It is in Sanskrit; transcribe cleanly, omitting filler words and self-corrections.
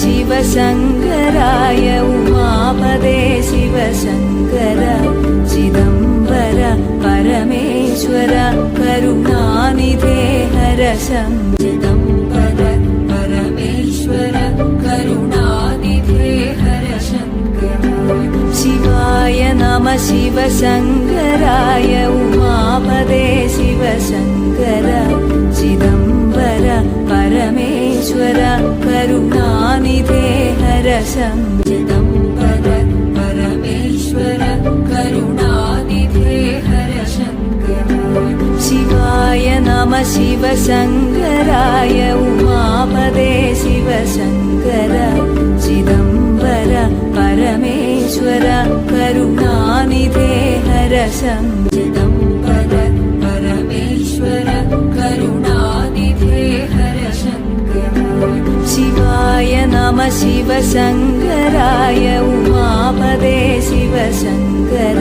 शिवशङ्कराय उमापदे शिवशङ्कर चिदम्बर परमेश्वर करुणानिधे हर चिदम्बर परमेश्वर करुणानिधे हर शङ्कर शिवाय नमः शिवशङ्कराय उमापदे शिवशङ्कर चिदम्बर परमेश्वर करुणानिधे हर चिदम्बर परमेश्वर करुणानिधे हर शङ्कर शिवाय नमः शिवशङ्कराय उमापदे शिवशङ्कर चिदम्बर परमेश्वर करुणानिधे हर चिदम्बर परमेश्वर करुणानिधे हर शङ्कर शिवाय नमः शिवशङ्कराय उमापदे शिवशङ्कर